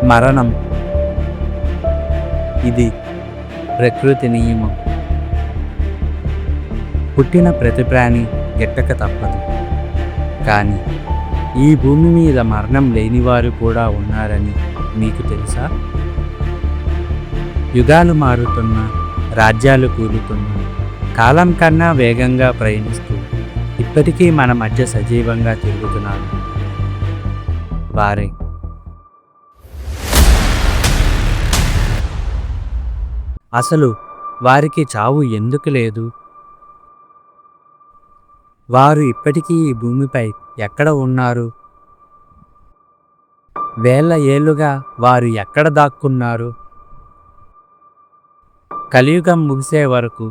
మరణం ఇది ప్రకృతి నియమం. పుట్టిన ప్రతి ప్రాణి గిట్టక తప్పదు. కానీ ఈ భూమి మీద మరణం లేనివారు కూడా ఉన్నారని మీకు తెలుసా? యుగాలు మారుతున్నా, రాజ్యాలు కూలుతున్నా, కాలం కన్నా వేగంగా ప్రయాణిస్తూ ఇప్పటికీ మన మధ్య సజీవంగా తిరుగుతున్నారు వారే. అసలు వారికి చావు ఎందుకు లేదు? వారు ఇప్పటికీ ఈ భూమిపై ఎక్కడ ఉన్నారు? వేల ఏళ్లుగా వారు ఎక్కడ దాక్కున్నారు? కలియుగం ముగిసే వరకు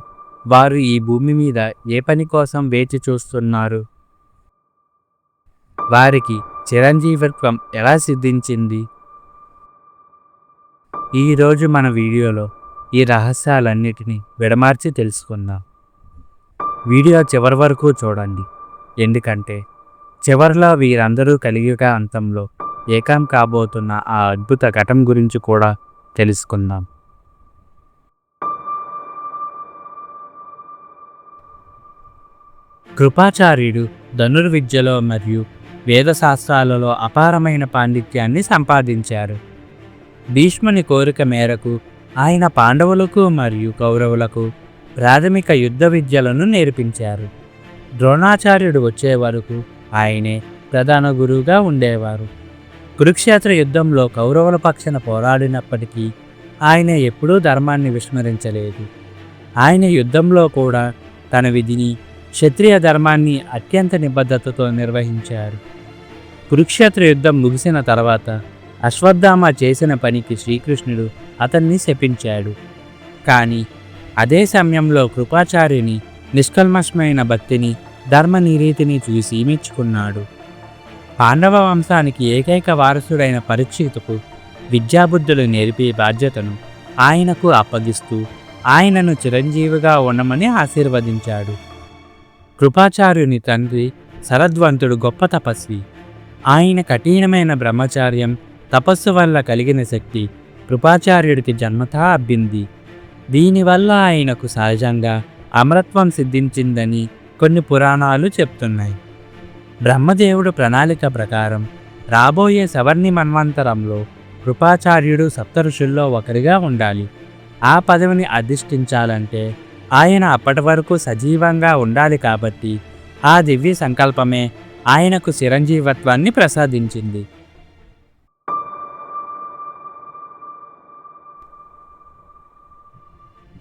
వారు ఈ భూమి మీద ఏ పని కోసం వేచి చూస్తున్నారు? వారికి చిరంజీవత్వం ఎలా సిద్ధించింది? ఈరోజు మన వీడియోలో ఈ రహస్యాలన్నిటినీ విడమార్చి తెలుసుకుందాం. వీడియో చివరి వరకు చూడండి, ఎందుకంటే చివరిలో వీరందరూ కలియుగ అంతంలో ఏకం కాబోతున్న ఆ అద్భుత ఘటన గురించి కూడా తెలుసుకుందాం. కృపాచార్యుడు ధనుర్విద్యలో మరియు వేదశాస్త్రాలలో అపారమైన పాండిత్యాన్ని సంపాదించారు. భీష్ముని కోరిక మేరకు ఆయన పాండవులకు మరియు కౌరవులకు ప్రాథమిక యుద్ధ విద్యలను నేర్పించారు. ద్రోణాచార్యుడు వచ్చే వరకు ఆయనే ప్రధాన గురువుగా ఉండేవారు. కురుక్షేత్ర యుద్ధంలో కౌరవుల పక్షాన పోరాడినప్పటికీ ఆయన ఎప్పుడూ ధర్మాన్ని విస్మరించలేదు. ఆయన యుద్ధంలో కూడా తన విధిని, క్షత్రియ ధర్మాన్ని అత్యంత నిబద్ధతతో నిర్వహించారు. కురుక్షేత్ర యుద్ధం ముగిసిన తర్వాత అశ్వత్థామ చేసిన పనికి శ్రీకృష్ణుడు అతన్ని శపించాడు. కానీ అదే సమయంలో కృపాచార్యుని నిష్కల్మషమైన భక్తిని, ధర్మనిరీతిని చూసి మెచ్చుకున్నాడు. పాండవ వంశానికి ఏకైక వారసుడైన పరీక్షితుకు విద్యాబుద్ధులు నేర్పే బాధ్యతను ఆయనకు అప్పగిస్తూ ఆయనను చిరంజీవిగా ఉండమని ఆశీర్వదించాడు. కృపాచార్యుని తండ్రి శరద్వంతుడు గొప్ప తపస్వి. ఆయన కఠినమైన బ్రహ్మచార్యం, తపస్సు వల్ల కలిగిన శక్తి కృపాచార్యుడికి జన్మతా అబ్బింది. దీనివల్ల ఆయనకు సహజంగా అమరత్వం సిద్ధించిందని కొన్ని పురాణాలు చెప్తున్నాయి. బ్రహ్మదేవుడు ప్రణాళిక ప్రకారం రాబోయే సవర్ణి మన్వంతరంలో కృపాచార్యుడు సప్తఋషుల్లో ఒకరిగా ఉండాలి. ఆ పదవిని అధిష్ఠించాలంటే ఆయన అప్పటి వరకు సజీవంగా ఉండాలి. కాబట్టి ఆ దివ్య సంకల్పమే ఆయనకు చిరంజీవత్వాన్ని ప్రసాదించింది.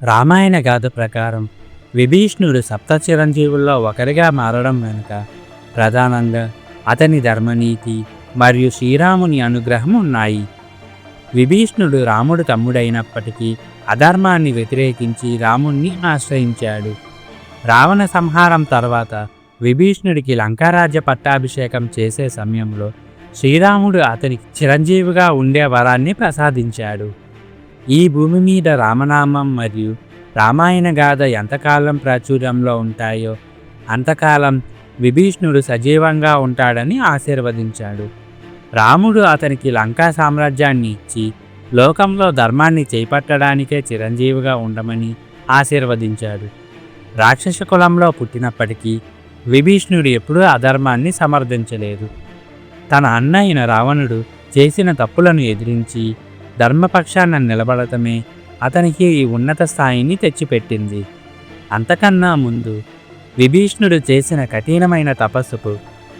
రామాయణ గాథ ప్రకారం విభీష్ణుడు సప్త చిరంజీవుల్లో ఒకరిగా మారడం వెనుక ప్రధానంగా అతని ధర్మనీతి మరియు శ్రీరాముని అనుగ్రహం ఉన్నాయి. విభీష్ణుడు రాముడు తమ్ముడైనప్పటికీ అధర్మాన్ని వ్యతిరేకించి రాముణ్ణి ఆశ్రయించాడు. రావణ సంహారం తర్వాత విభీష్ణుడికి లంకారాజ్య పట్టాభిషేకం చేసే సమయంలో శ్రీరాముడు అతనికి చిరంజీవిగా ఉండే వరాన్ని ప్రసాదించాడు. ఈ భూమి మీద రామనామం మరియు రామాయణ గాథ ఎంతకాలం ప్రాచుర్యంలో ఉంటాయో అంతకాలం విభీష్ణుడు సజీవంగా ఉంటాడని ఆశీర్వదించాడు. రాముడు అతనికి లంకా సామ్రాజ్యాన్ని ఇచ్చి లోకంలో ధర్మాన్ని చేపట్టడానికే చిరంజీవిగా ఉండమని ఆశీర్వదించాడు. రాక్షస కులంలో పుట్టినప్పటికీ విభీష్ణుడు ఎప్పుడూ అధర్మాన్ని సమర్థించలేదు. తన అన్న అయిన రావణుడు చేసిన తప్పులను ఎదిరించి ధర్మపక్షాన నిలబడటమే అతనికి ఈ ఉన్నత స్థాయిని తెచ్చిపెట్టింది. అంతకన్నా ముందు విభీష్ణుడు చేసిన కఠినమైన తపస్సుకు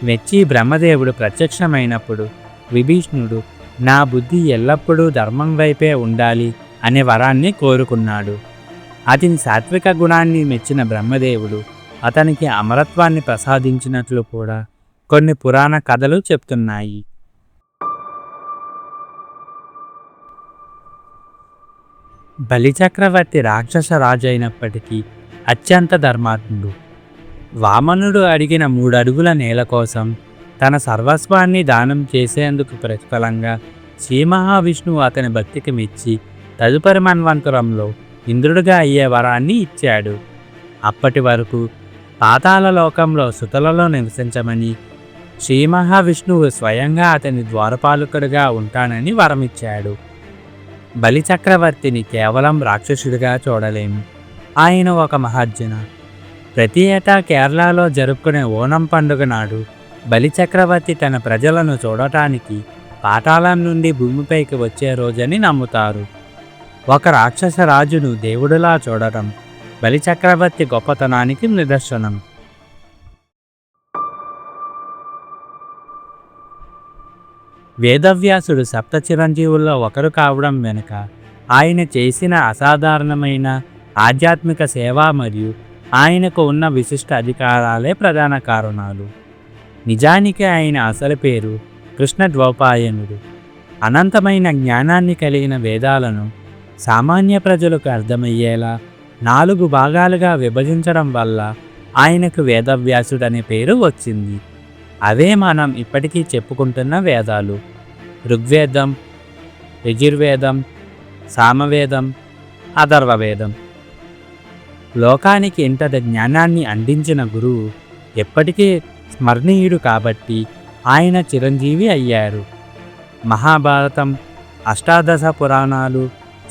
మెచ్చి బ్రహ్మదేవుడు ప్రత్యక్షమైనప్పుడు విభీష్ణుడు నా బుద్ధి ఎల్లప్పుడూ ధర్మం వైపే ఉండాలి అనే వరాన్ని కోరుకున్నాడు. అతని సాత్విక గుణాన్ని మెచ్చిన బ్రహ్మదేవుడు అతనికి అమరత్వాన్ని ప్రసాదించినట్లు కూడా కొన్ని పురాణ కథలు చెప్తున్నాయి. బలిచక్రవర్తి రాక్షస రాజు అయినప్పటికీ అత్యంత ధర్మాత్ముడు. వామనుడు అడిగిన 3 అడుగుల నేల కోసం తన సర్వస్వాన్ని దానం చేసేందుకు ప్రతిఫలంగా శ్రీ మహావిష్ణువు అతని భక్తికి మెచ్చి తదుపరి మన్వంతరంలో ఇంద్రుడిగా అయ్యే వరాన్ని ఇచ్చాడు. అప్పటి వరకు పాతాళ లోకంలో సుతలలో నివసించమని, శ్రీ మహావిష్ణువు స్వయంగా అతని ద్వారపాలకుడిగా ఉంటానని వరమిచ్చాడు. బలిచక్రవర్తిని కేవలం రాక్షసుడిగా చూడలేము. ఆయన ఒక మహార్జున. ప్రతి ఏటా కేరళలో జరుపుకునే ఓణం పండుగ నాడు బలిచక్రవర్తి తన ప్రజలను చూడటానికి పాతాళం నుండి భూమిపైకి వచ్చే రోజని నమ్ముతారు. ఒక రాక్షస రాజును దేవుడిలా చూడటం బలిచక్రవర్తి గొప్పతనానికి నిదర్శనం. వేదవ్యాసుడు సప్త చిరంజీవుల్లో ఒకరు కావడం వెనుక ఆయన చేసిన అసాధారణమైన ఆధ్యాత్మిక సేవ మరియు ఆయనకు ఉన్న విశిష్ట అధికారాలే ప్రధాన కారణాలు. నిజానికి ఆయన అసలు పేరు కృష్ణద్వైపాయనుడు. అనంతమైన జ్ఞానాన్ని కలిగిన వేదాలను సామాన్య ప్రజలకు అర్థమయ్యేలా 4 భాగాలుగా విభజించడం వల్ల ఆయనకు వేదవ్యాసుడు అనే పేరు వచ్చింది. అవే మనం ఇప్పటికీ చెప్పుకుంటున్న వేదాలు: ఋగ్వేదం, యజుర్వేదం, సామవేదం, అథర్వవేదం. లోకానికి ఇంతటి జ్ఞానాన్ని అందించిన గురువు ఎప్పటికీ స్మరణీయుడు కాబట్టి ఆయన చిరంజీవి అయ్యారు. మహాభారతం, అష్టాదశ పురాణాలు,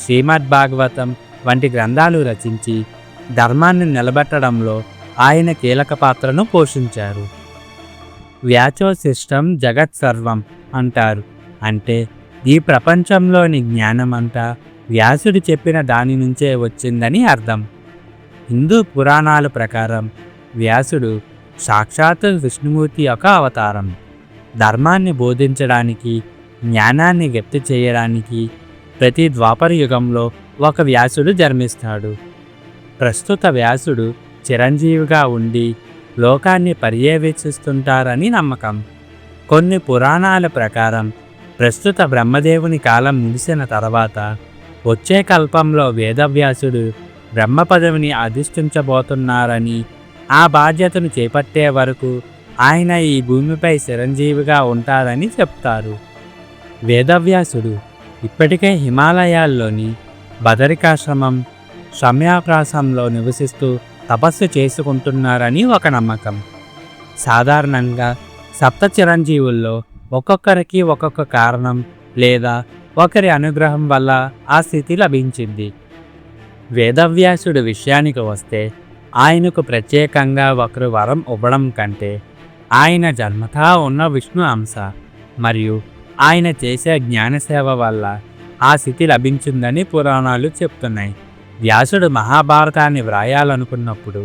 శ్రీమద్భాగవతం వంటి గ్రంథాలు రచించి ధర్మాన్ని నిలబెట్టడంలో ఆయన కీలక పాత్రను పోషించారు. వ్యాచోశిష్టం జగత్ సర్వం అంటారు. అంటే ఈ ప్రపంచంలోని జ్ఞానమంతా వ్యాసుడు చెప్పిన దాని నుంచే వచ్చిందని అర్థం. హిందూ పురాణాల ప్రకారం వ్యాసుడు సాక్షాత్ విష్ణుమూర్తి యొక్క అవతారం. ధర్మాన్ని బోధించడానికి, జ్ఞానాన్ని వ్యక్తి చేయడానికి ప్రతి ద్వాపర యుగంలో ఒక వ్యాసుడు జన్మిస్తాడు. ప్రస్తుత వ్యాసుడు చిరంజీవిగా ఉండి లోకాన్ని పర్యవేక్షిస్తుంటారని నమ్మకం. కొన్ని పురాణాల ప్రకారం ప్రస్తుత బ్రహ్మదేవుని కాలం ముగిసిన తర్వాత వచ్చే కల్పంలో వేదవ్యాసుడు బ్రహ్మ పదవిని అధిష్ఠించబోతున్నారని, ఆ బాధ్యతను చేపట్టే వరకు ఆయన ఈ భూమిపై చిరంజీవిగా ఉంటారని చెప్తారు. వేదవ్యాసుడు ఇప్పటికే హిమాలయాల్లోని బదరికాశ్రమం, శమ్యాప్రాసంలో నివసిస్తూ తపస్సు చేసుకుంటున్నారని ఒక నమ్మకం. సాధారణంగా సప్త చిరంజీవుల్లో ఒక్కొక్కరికి ఒక్కొక్క కారణం లేదా ఒకరి అనుగ్రహం వల్ల ఆ స్థితి లభించింది. వేదవ్యాసుడి విషయానికి వస్తే ఆయనకు ప్రత్యేకంగా ఒకరు వరం ఇవ్వడం కంటే ఆయన జన్మతా ఉన్న విష్ణు అంశ మరియు ఆయన చేసే జ్ఞానసేవ వల్ల ఆ స్థితి లభించిందని పురాణాలు చెప్తున్నాయి. వ్యాసుడు మహాభారతాన్ని వ్రాయాలనుకున్నప్పుడు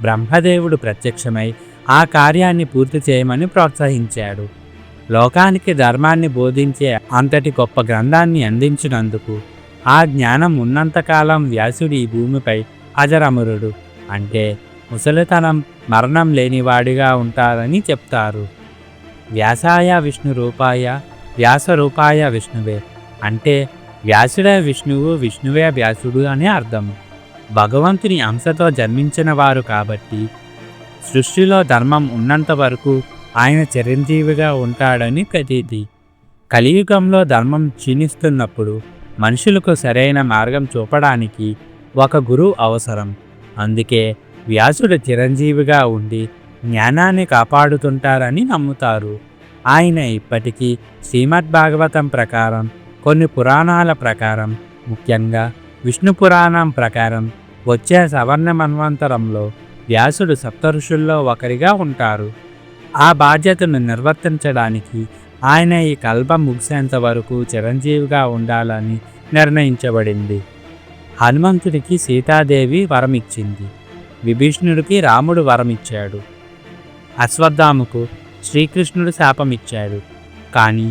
బ్రహ్మదేవుడు ప్రత్యక్షమై ఆ కార్యాన్ని పూర్తి చేయమని ప్రోత్సహించాడు. లోకానికి ధర్మాన్ని బోధించే అంతటి గొప్ప గ్రంథాన్ని అందించినందుకు, ఆ జ్ఞానం ఉన్నంతకాలం వ్యాసుడు ఈ భూమిపై అజరమరుడు, అంటే ముసలితనం, మరణం లేనివాడిగా ఉంటారని చెప్తారు. వ్యాసాయ విష్ణు రూపాయ వ్యాస రూపాయ విష్ణువే, అంటే వ్యాసుడే విష్ణువు, విష్ణువే వ్యాసుడు అని అర్థం. భగవంతుని అంశతో జన్మించిన వారు కాబట్టి సృష్టిలో ధర్మం ఉన్నంత వరకు ఆయన చిరంజీవిగా ఉంటాడని ప్రతీతి. కలియుగంలో ధర్మం క్షీణిస్తున్నప్పుడు మనుషులకు సరైన మార్గం చూపడానికి ఒక గురువు అవసరం. అందుకే వ్యాసుడు చిరంజీవిగా ఉండి జ్ఞానాన్ని కాపాడుతుంటారని నమ్ముతారు. ఆయన ఇప్పటికీ శ్రీమద్భాగవతం ప్రకారం, కొన్ని పురాణాల ప్రకారం, ముఖ్యంగా విష్ణు పురాణం ప్రకారం వచ్చే సవర్ణ మన్వంతరంలో వ్యాసుడు సప్తఋషుల్లో ఒకరిగా ఉంటారు. ఆ బాధ్యతను నిర్వర్తించడానికి ఆయన ఈ కల్పం ముగిసేంత వరకు చిరంజీవిగా ఉండాలని నిర్ణయించబడింది. హనుమంతుడికి సీతాదేవి వరమిచ్చింది. విభీషణుడికి రాముడు వరమిచ్చాడు. అశ్వత్థామకు శ్రీకృష్ణుడు శాపమిచ్చాడు. కానీ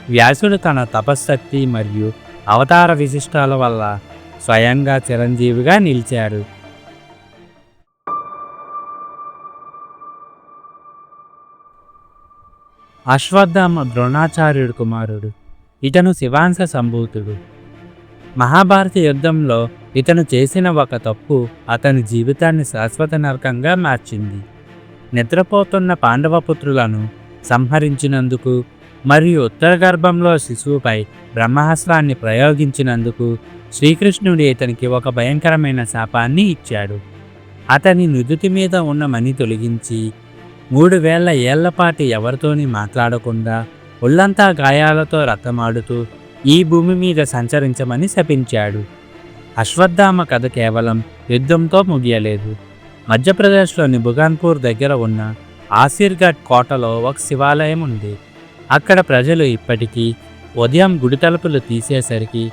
వ్యాసుడు తన తపశ్శక్తి మరియు అవతార విశిష్టాల వల్ల స్వయంగా చిరంజీవిగా నిలిచాడు. అశ్వత్థామ ద్రోణాచార్యుడు కుమారుడు. ఇతను శివాంశ సంభూతుడు. మహాభారత యుద్ధంలో ఇతను చేసిన ఒక తప్పు అతని జీవితాన్ని శాశ్వత నరకంగా మార్చింది. నిద్రపోతున్న పాండవపుత్రులను సంహరించినందుకు మరియు ఉత్తర గర్భంలో శిశువుపై బ్రహ్మాస్త్రాన్ని ప్రయోగించినందుకు శ్రీకృష్ణుడు ఇతనికి ఒక భయంకరమైన శాపాన్ని ఇచ్చాడు. అతని నుదుటి మీద ఉన్న మణి తొలగించి 3,000 ఏళ్లపాటి ఎవరితోని మాట్లాడకుండా ఒళ్ళంతా గాయాలతో రక్తమాడుతూ ఈ భూమి మీద సంచరించమని శపించాడు. అశ్వత్థామ కథ కేవలం యుద్ధంతో ముగియలేదు. మధ్యప్రదేశ్లోని బుగాన్పూర్ దగ్గర ఉన్న ఆసిర్గఢ్ కోటలో ఒక శివాలయం ఉంది. అక్కడ ప్రజలు ఇప్పటికీ ఉదయం గుడి తలుపులు తీసేసరికి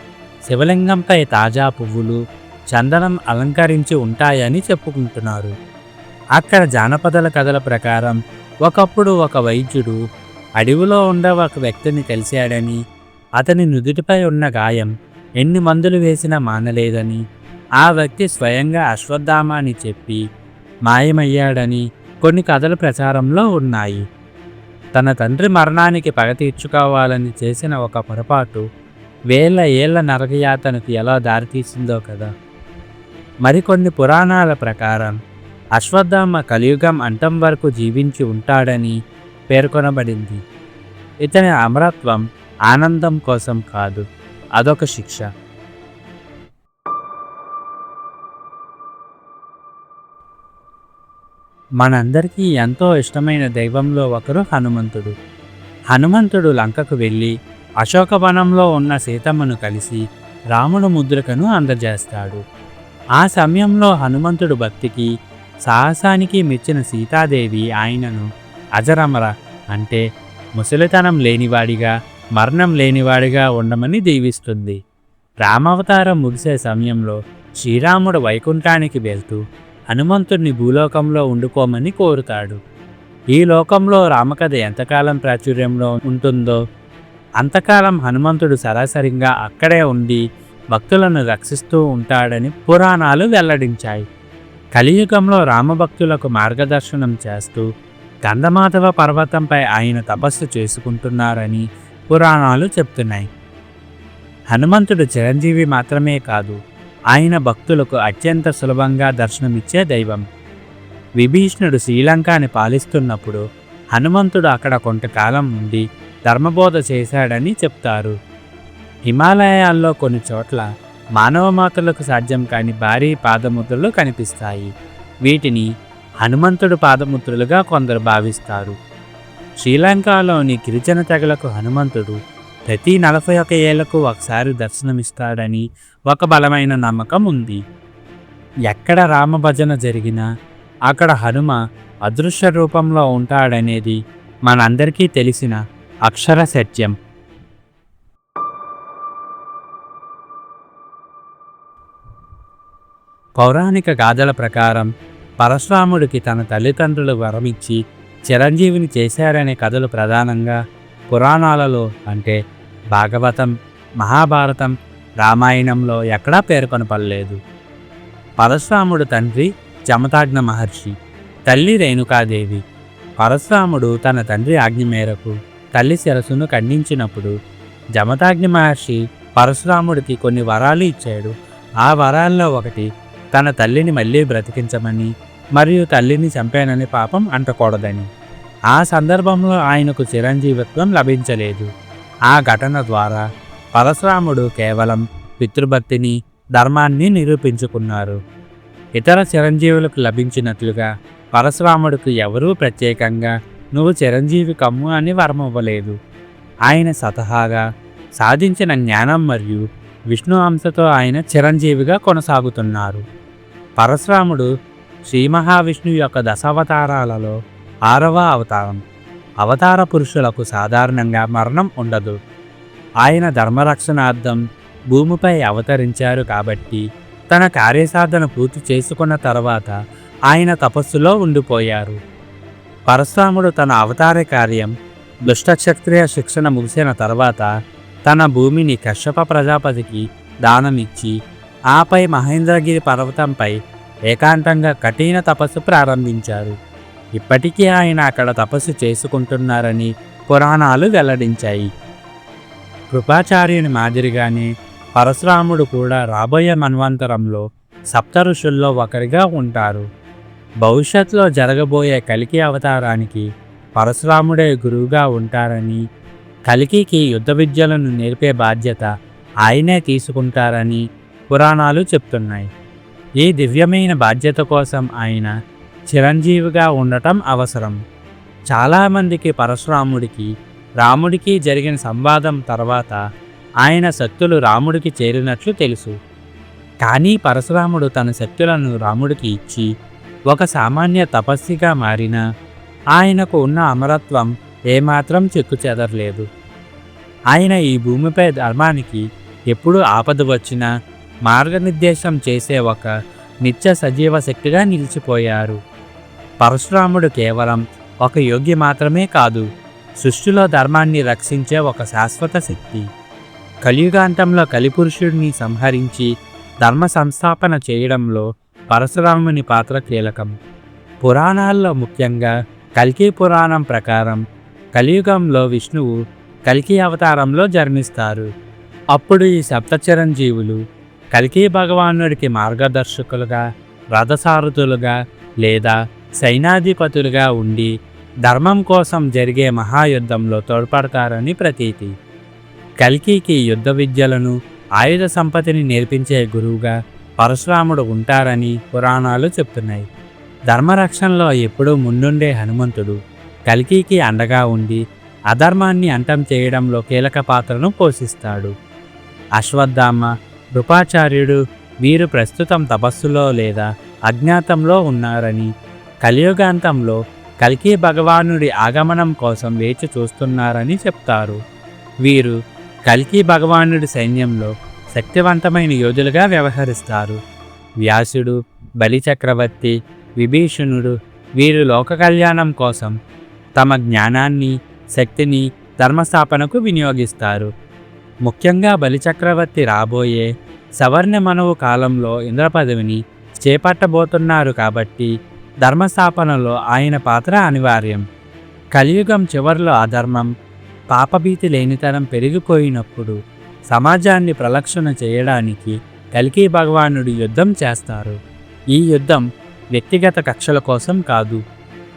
శివలింగంపై తాజా పువ్వులు, చందనం అలంకరించి ఉంటాయని చెప్పుకుంటున్నారు. అక్కడ జానపదాల కథల ప్రకారం ఒకప్పుడు ఒక వైద్యుడు అడవిలో ఉండే ఒక వ్యక్తిని కలిశాడని, అతని నుదుటిపై ఉన్న గాయం ఎన్ని మందులు వేసినా మానలేదని, ఆ వ్యక్తి స్వయంగా అశ్వత్థామ అని చెప్పి మాయమయ్యాడని కొన్ని కథలు ప్రచారంలో ఉన్నాయి. తన తండ్రి మరణానికి పగ తీర్చుకోవాలని చేసిన ఒక పొరపాటు 1000 ఏళ్ల నరకయాతనకు ఎలా దారితీసిందో కదా. మరికొన్ని పురాణాల ప్రకారం అశ్వత్థామ కలియుగం అంతం వరకు జీవించి ఉంటాడని పేర్కొనబడింది. ఇతని అమరత్వం ఆనందం కోసం కాదు, అదొక శిక్ష. మనందరికీ ఎంతో ఇష్టమైన దైవంలో ఒకరు హనుమంతుడు. హనుమంతుడు లంకకు వెళ్ళి అశోకవనంలో ఉన్న సీతమ్మను కలిసి రాముడు ముద్రికను అందజేస్తాడు. ఆ సమయంలో హనుమంతుడు భక్తికి సాహసానికి మెచ్చిన సీతాదేవి ఆయనను అజరమర అంటే ముసలితనం లేనివాడిగా, మరణం లేనివాడిగా ఉండమని దీవిస్తుంది. రామావతారం ముగిసే సమయంలో శ్రీరాముడు వైకుంఠానికి వెళ్తూ హనుమంతుడిని భూలోకంలో ఉండిపోమని కోరుతాడు. ఈ లోకంలో రామకథ ఎంతకాలం ప్రాచుర్యంలో ఉంటుందో అంతకాలం హనుమంతుడు సరాసరిగా అక్కడే ఉండి భక్తులను రక్షిస్తూ ఉంటాడని పురాణాలు వెల్లడించాయి. కలియుగంలో రామభక్తులకు మార్గదర్శనం చేస్తూ గంధమాధవ పర్వతంపై ఆయన తపస్సు చేసుకుంటున్నారని పురాణాలు చెప్తున్నాయి. హనుమంతుడు చిరంజీవి మాత్రమే కాదు, ఆయన భక్తులకు అత్యంత సులభంగా దర్శనమిచ్చే దైవం. విభీషణుడు శ్రీలంకని పాలిస్తున్నప్పుడు హనుమంతుడు అక్కడ కొంతకాలం ఉండి ధర్మబోధ చేశాడని చెప్తారు. హిమాలయాల్లో కొన్ని చోట్ల మానవ మాతలకు సాధ్యం కాని భారీ పాదముద్రలు కనిపిస్తాయి. వీటిని హనుమంతుడు పాదముద్రలుగా కొందరు భావిస్తారు. శ్రీలంకలోని గిరిజన తెగలకు హనుమంతుడు ప్రతి 41 ఏళ్లకు ఒకసారి దర్శనమిస్తాడని ఒక బలమైన నమ్మకం ఉంది. ఎక్కడ రామభజన జరిగినా అక్కడ హనుమ అదృశ్య రూపంలో ఉంటాడనేది మనందరికీ తెలిసిన అక్షర సత్యం. పౌరాణిక గాథల ప్రకారం పరశురాముడికి తన తల్లిదండ్రులు వరమిచ్చి చిరంజీవిని చేశారనే కథలు ప్రధానంగా పురాణాలలో అంటే భాగవతం, మహాభారతం, రామాయణంలో ఎక్కడా పేర్కొనపడలేదు. పరశురాముడు తండ్రి జమతాగ్న మహర్షి, తల్లి రేణుకాదేవి. పరశురాముడు తన తండ్రి ఆజ్ఞ మేరకు తల్లి శిరస్సును ఖండించినప్పుడు జమతాగ్ని మహర్షి పరశురాముడికి కొన్ని వరాలు ఇచ్చాడు. ఆ వరాల్లో ఒకటి తన తల్లిని మళ్ళీ బ్రతికించమని, మరియు తల్లిని చంపానని పాపం అంటకూడదని. ఆ సందర్భంలో ఆయనకు చిరంజీవిత్వం లభించలేదు. ఆ ఘటన ద్వారా పరశురాముడు కేవలం పితృభక్తిని, ధర్మాన్ని నిరూపించుకున్నారు. ఇతర చిరంజీవులకు లభించినట్లుగా పరశురాముడికి ఎవరూ ప్రత్యేకంగా నువ్వు చిరంజీవి కమ్ము అని వరమివ్వలేదు. ఆయన స్వతహాగా సాధించిన జ్ఞానం మరియు విష్ణు అంశతో ఆయన చిరంజీవిగా కొనసాగుతున్నారు. పరశురాముడు శ్రీ మహావిష్ణువు యొక్క దశావతారాలలో 6వ అవతారం. అవతార పురుషులకు సాధారణంగా మరణం ఉండదు. ఆయన ధర్మరక్షణార్థం భూమిపై అవతరించారు కాబట్టి తన కార్యసాధన పూర్తి చేసుకున్న తర్వాత ఆయన తపస్సులో ఉండిపోయారు. పరశురాముడు తన అవతార కార్యం దుష్టక్షత్రియ శిక్షణ ముగిసిన తర్వాత తన భూమిని కశ్యప ప్రజాపతికి దానమిచ్చి ఆపై మహేంద్రగిరి పర్వతంపై ఏకాంతంగా కఠిన తపస్సు ప్రారంభించారు. ఇప్పటికీ ఆయన అక్కడ తపస్సు చేసుకుంటున్నారని పురాణాలు వెల్లడించాయి. కృపాచార్యుని మాదిరిగానే పరశురాముడు కూడా రాబోయే మన్వంతరంలో సప్త ఋషుల్లో ఒకరిగా ఉంటారు. భవిష్యత్తులో జరగబోయే కల్కి అవతారానికి పరశురాముడే గురువుగా ఉంటారని, కల్కికి యుద్ధ విద్యలను నేర్పే బాధ్యత ఆయనే తీసుకుంటారని పురాణాలు చెప్తున్నాయి. ఈ దివ్యమైన బాధ్యత కోసం ఆయన చిరంజీవిగా ఉండటం అవసరం. చాలామందికి పరశురాముడికి రాముడికి జరిగిన సంవాదం తర్వాత ఆయన శక్తులు రాముడికి చేరినట్లు తెలుసు. కానీ పరశురాముడు తన శక్తులను రాముడికి ఇచ్చి ఒక సామాన్య తపస్విగా మారినా ఆయనకు ఉన్న అమరత్వం ఏమాత్రం చెక్కుచెదరలేదు. ఆయన ఈ భూమిపై ధర్మానికి ఎప్పుడు ఆపద వచ్చినా మార్గనిర్దేశం చేసే ఒక నిత్య సజీవ శక్తిగా నిలిచిపోయారు. పరశురాముడు కేవలం ఒక యోగి మాత్రమే కాదు, సృష్టిలో ధర్మాన్ని రక్షించే ఒక శాశ్వత శక్తి. కలియుగాంతంలో కలిపురుషుడిని సంహరించి ధర్మ సంస్థాపన చేయడంలో పరశురాముని పాత్ర కీలకం. పురాణాల్లో ముఖ్యంగా కల్కి పురాణం ప్రకారం కలియుగంలో విష్ణువు కల్కి అవతారంలో జన్మిస్తారు. అప్పుడు ఈ సప్తచిరంజీవులు కల్కి భగవానుడికి మార్గదర్శకులుగా, రథసారథులుగా లేదా సైనాధిపతులుగా ఉండి ధర్మం కోసం జరిగే మహాయుద్ధంలో తోడ్పడతారని ప్రతీతి. కల్కికి యుద్ధ విద్యలను, ఆయుధ సంపత్తిని నేర్పించే గురువుగా పరశురాముడు ఉంటారని పురాణాలు చెప్తున్నాయి. ధర్మరక్షణలో ఎప్పుడూ ముందుండే హనుమంతుడు కల్కికి అండగా ఉండి అధర్మాన్ని అంతం చేయడంలో కీలక పాత్రను పోషిస్తాడు. అశ్వత్థామ, కృపాచార్యుడు వీరు ప్రస్తుతం తపస్సులో లేదా అజ్ఞాతంలో ఉన్నారని, కలియుగాంతంలో కల్కి భగవానుడి ఆగమనం కోసం వేచి చూస్తున్నారని చెప్తారు. వీరు కల్కి భగవానుడి సైన్యంలో శక్తివంతమైన యోధులుగా వ్యవహరిస్తారు. వ్యాసుడు, బలిచక్రవర్తి, విభీషణుడు వీరు లోక కళ్యాణం కోసం తమ జ్ఞానాన్ని, శక్తిని ధర్మస్థాపనకు వినియోగిస్తారు. ముఖ్యంగా బలిచక్రవర్తి రాబోయే సవర్ణ మనవు కాలంలో ఇంద్ర పదవిని చేపట్టబోతున్నారు కాబట్టి ధర్మస్థాపనలో ఆయన పాత్ర అనివార్యం. కలియుగం చివరిలో అధర్మం, పాపభీతి లేనితనం పెరిగిపోయినప్పుడు సమాజాన్ని ప్రలక్షణ చేయడానికి కల్కి భగవానుడు యుద్ధం చేస్తారు. ఈ యుద్ధం వ్యక్తిగత కక్షల కోసం కాదు,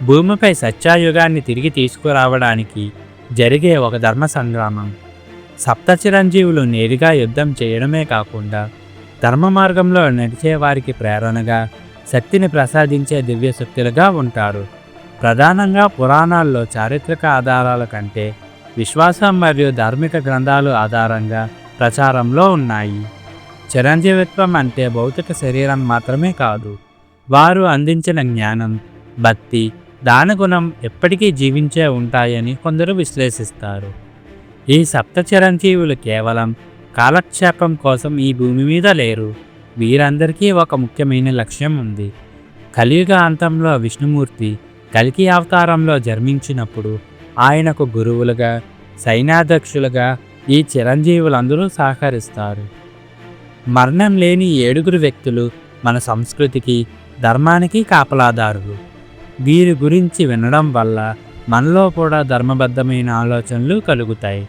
భూమిపై సత్యాయుగాన్ని తిరిగి తీసుకురావడానికి జరిగే ఒక ధర్మ సంగ్రామం. సప్తచిరంజీవులు నేరుగా యుద్ధం చేయడమే కాకుండా ధర్మ మార్గంలో నడిచే వారికి ప్రేరణగా, శక్తిని ప్రసాదించే దివ్యశక్తులుగా ఉంటారు. ప్రధానంగా పురాణాల్లో చారిత్రక ఆధారాల కంటే విశ్వాసం మరియు ధార్మిక గ్రంథాలు ఆధారంగా ప్రచారంలో ఉన్నాయి. చిరంజీవిత్వం అంటే భౌతిక శరీరం మాత్రమే కాదు, వారు అందించిన జ్ఞానం, భక్తి, దానగుణం ఎప్పటికీ జీవించే ఉంటాయని కొందరు విశ్లేషిస్తారు. ఈ సప్త చిరంజీవులు కేవలం కాలక్షేపం కోసం ఈ భూమి మీద లేరు. వీరందరికీ ఒక ముఖ్యమైన లక్ష్యం ఉంది. కలియుగ అంతంలో విష్ణుమూర్తి కల్కి అవతారంలో జన్మించినప్పుడు ఆయనకు గురువులుగా, సైన్యాధ్యక్షులుగా ఈ చిరంజీవులందరూ సహకరిస్తారు. మరణం లేని 7 వ్యక్తులు మన సంస్కృతికి, ధర్మానికి కాపలాదారులు. వీరి గురించి వినడం వల్ల మనలో కూడా ధర్మబద్ధమైన ఆలోచనలు కలుగుతాయి.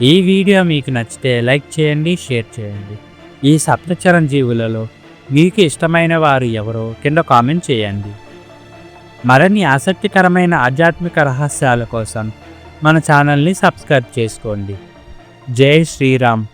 ఈ వీడియో మీకు నచ్చితే లైక్ చేయండి, షేర్ చేయండి. ఈ సప్త చిరంజీవులలో మీకు ఇష్టమైన వారు ఎవరో కింద కామెంట్ చేయండి. మరిన్ని ఆసక్తికరమైన ఆధ్యాత్మిక రహస్యాల కోసం మన ఛానల్ని సబ్స్క్రైబ్ చేసుకోండి. జై శ్రీరామ్.